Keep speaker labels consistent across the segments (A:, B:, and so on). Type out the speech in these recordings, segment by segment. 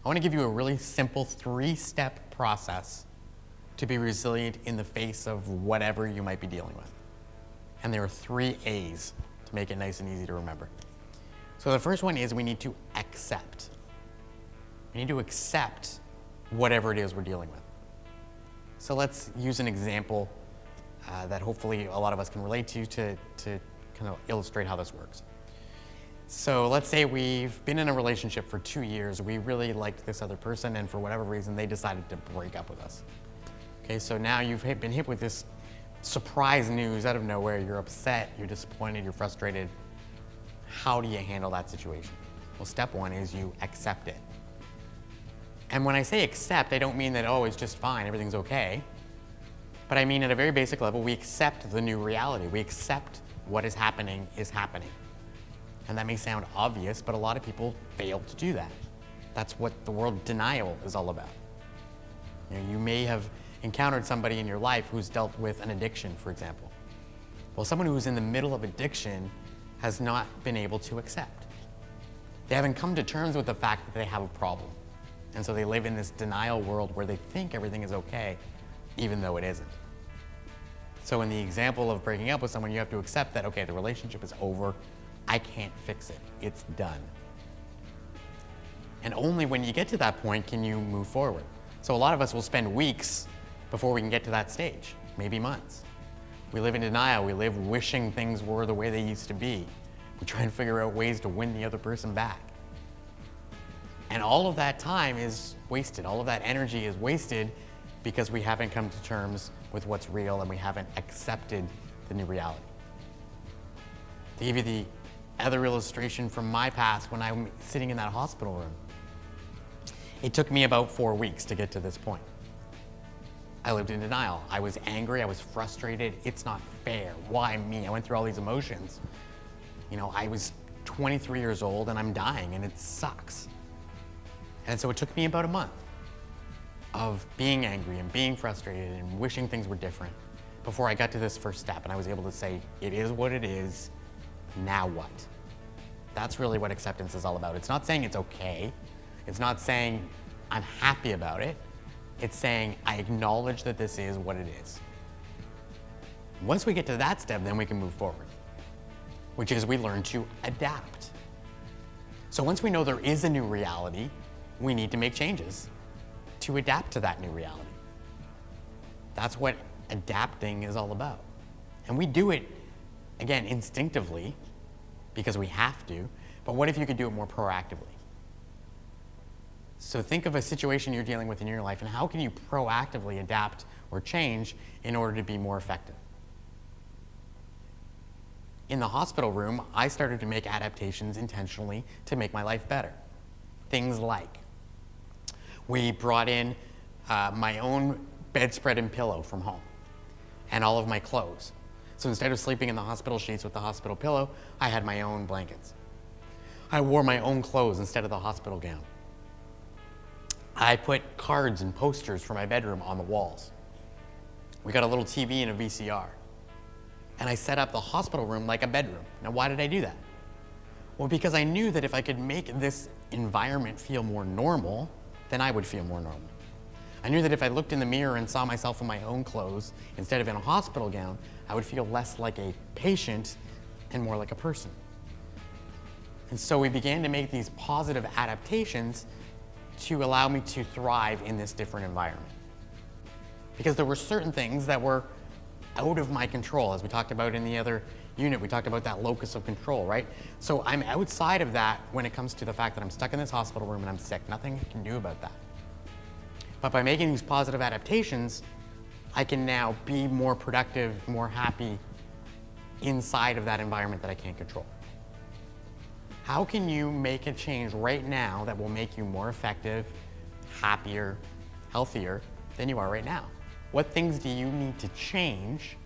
A: I want to give you a really simple 3-step process to be resilient in the face of whatever you might be dealing with. And there are 3 A's to make it nice and easy to remember. So the first one is we need to accept. We need to accept whatever it is we're dealing with. So let's use an example that hopefully a lot of us can relate to kind of illustrate how this works. So let's say we've been in a relationship for 2 years. We really liked this other person, and for whatever reason, they decided to break up with us. Okay, so now you've been hit with this surprise news out of nowhere. You're upset, you're disappointed, you're frustrated. How do you handle that situation? Well, step 1 is you accept it. And when I say accept, I don't mean that, oh, it's just fine, everything's okay. But I mean at a very basic level, we accept the new reality. We accept what is happening is happening. And that may sound obvious, but a lot of people fail to do that. That's what the word denial is all about. You may have encountered somebody in your life who's dealt with an addiction, for example. Well, someone who's in the middle of addiction has not been able to accept. They haven't come to terms with the fact that they have a problem. And so they live in this denial world where they think everything is okay, even though it isn't. So in the example of breaking up with someone, you have to accept that, okay, the relationship is over. I can't fix it. It's done. And only when you get to that point can you move forward. So a lot of us will spend weeks before we can get to that stage, maybe months. We live in denial. We live wishing things were the way they used to be. We try and figure out ways to win the other person back. And all of that time is wasted. All of that energy is wasted because we haven't come to terms with what's real and we haven't accepted the new reality. To give you the other illustration from my past, when I'm sitting in that hospital room, it took me about 4 weeks to get to this point. I lived in denial. I was angry, I was frustrated. It's not fair. Why me? I went through all these emotions. I was 23 years old and I'm dying and it sucks. And so it took me about a month of being angry and being frustrated and wishing things were different before I got to this first step and I was able to say, it is what it is, now what? That's really what acceptance is all about. It's not saying it's okay. It's not saying I'm happy about it. It's saying I acknowledge that this is what it is. Once we get to that step, then we can move forward, which is we learn to adapt. So once we know there is a new reality, we need to make changes to adapt to that new reality. That's what adapting is all about. And we do it, again, instinctively, because we have to, but what if you could do it more proactively? So think of a situation you're dealing with in your life and how can you proactively adapt or change in order to be more effective? In the hospital room, I started to make adaptations intentionally to make my life better. Things like, we brought in my own bedspread and pillow from home and all of my clothes. So instead of sleeping in the hospital sheets with the hospital pillow, I had my own blankets. I wore my own clothes instead of the hospital gown. I put cards and posters for my bedroom on the walls. We got a little TV and a VCR. And I set up the hospital room like a bedroom. Now, why did I do that? Well, because I knew that if I could make this environment feel more normal, then I would feel more normal. I knew that if I looked in the mirror and saw myself in my own clothes instead of in a hospital gown, I would feel less like a patient and more like a person. And so we began to make these positive adaptations to allow me to thrive in this different environment. Because there were certain things that were out of my control. As we talked about in the other unit, we talked about that locus of control, right? So I'm outside of that when it comes to the fact that I'm stuck in this hospital room and I'm sick. Nothing I can do about that. But by making these positive adaptations, I can now be more productive, more happy inside of that environment that I can't control. How can you make a change right now that will make you more effective, happier, healthier than you are right now? What things do you need to change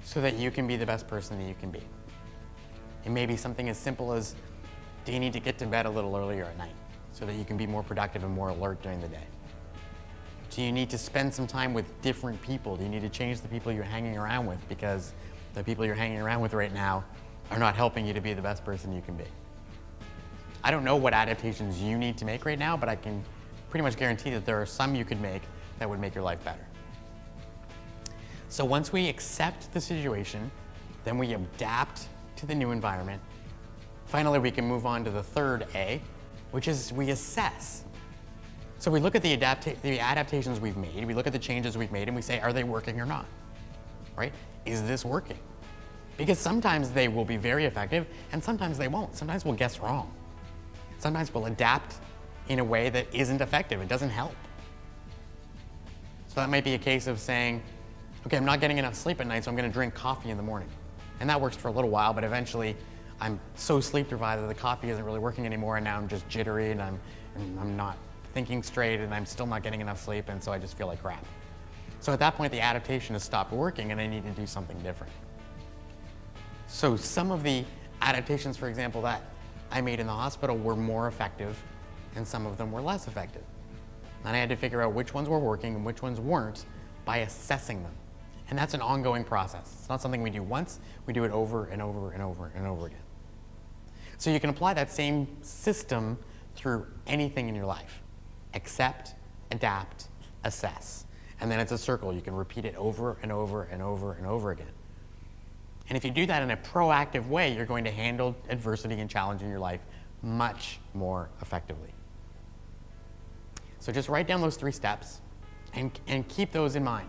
A: so that you can be the best person that you can be? It may be something as simple as, do you need to get to bed a little earlier at night so that you can be more productive and more alert during the day? Do you need to spend some time with different people? Do you need to change the people you're hanging around with because the people you're hanging around with right now are not helping you to be the best person you can be? I don't know what adaptations you need to make right now, but I can pretty much guarantee that there are some you could make that would make your life better. So once we accept the situation, then we adapt to the new environment. Finally, we can move on to the third A, which is we assess. So we look at the adaptations we've made, we look at the changes we've made, and we say, are they working or not, right? Is this working? Because sometimes they will be very effective, and sometimes they won't. Sometimes we'll guess wrong. Sometimes we'll adapt in a way that isn't effective. It doesn't help. So that might be a case of saying, okay, I'm not getting enough sleep at night, so I'm going to drink coffee in the morning. And that works for a little while, but eventually I'm so sleep deprived that the coffee isn't really working anymore, and now I'm just jittery, and I'm not thinking straight, and I'm still not getting enough sleep, and so I just feel like crap. So at that point, the adaptation has stopped working, and I need to do something different. So some of the adaptations, for example, that I made in the hospital were more effective, and some of them were less effective. And I had to figure out which ones were working and which ones weren't by assessing them. And that's an ongoing process. It's not something we do once, we do it over and over and over and over again. So you can apply that same system through anything in your life. Accept, adapt, assess. And then it's a circle. You can repeat it over and over and over and over again. And if you do that in a proactive way, you're going to handle adversity and challenge in your life much more effectively. So just write down those 3 steps and keep those in mind.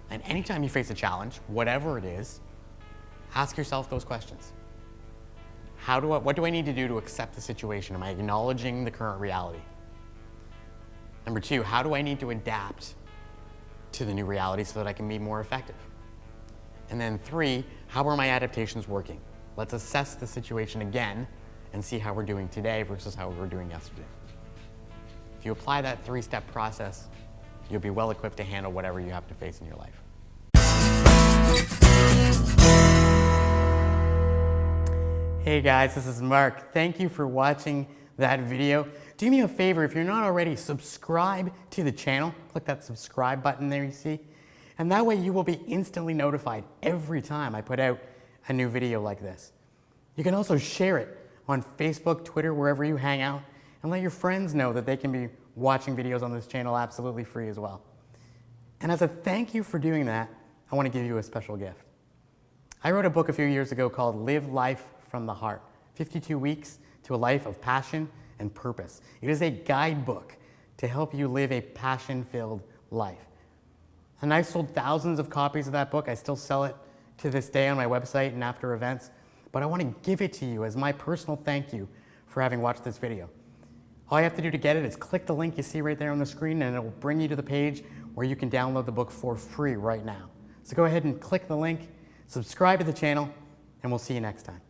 A: And anytime you face a challenge, whatever it is, ask yourself those questions. What do I need to do to accept the situation? Am I acknowledging the current reality? Number 2, how do I need to adapt to the new reality so that I can be more effective? And then 3, how are my adaptations working? Let's assess the situation again and see how we're doing today versus how we were doing yesterday. If you apply that 3-step process, you'll be well equipped to handle whatever you have to face in your life. Hey guys, this is Mark. Thank you for watching that video. Do me a favor, if you're not already, subscribe to the channel. Click that subscribe button there you see. And that way you will be instantly notified every time I put out a new video like this. You can also share it on Facebook, Twitter, wherever you hang out, and let your friends know that they can be watching videos on this channel absolutely free as well. And as a thank you for doing that, I want to give you a special gift. I wrote a book a few years ago called Live Life from the Heart, 52 Weeks to a Life of Passion and Purpose. It is a guidebook to help you live a passion-filled life. And I've sold thousands of copies of that book. I still sell it to this day on my website and after events. But I want to give it to you as my personal thank you for having watched this video. All you have to do to get it is click the link you see right there on the screen, and it will bring you to the page where you can download the book for free right now. So go ahead and click the link, subscribe to the channel, and we'll see you next time.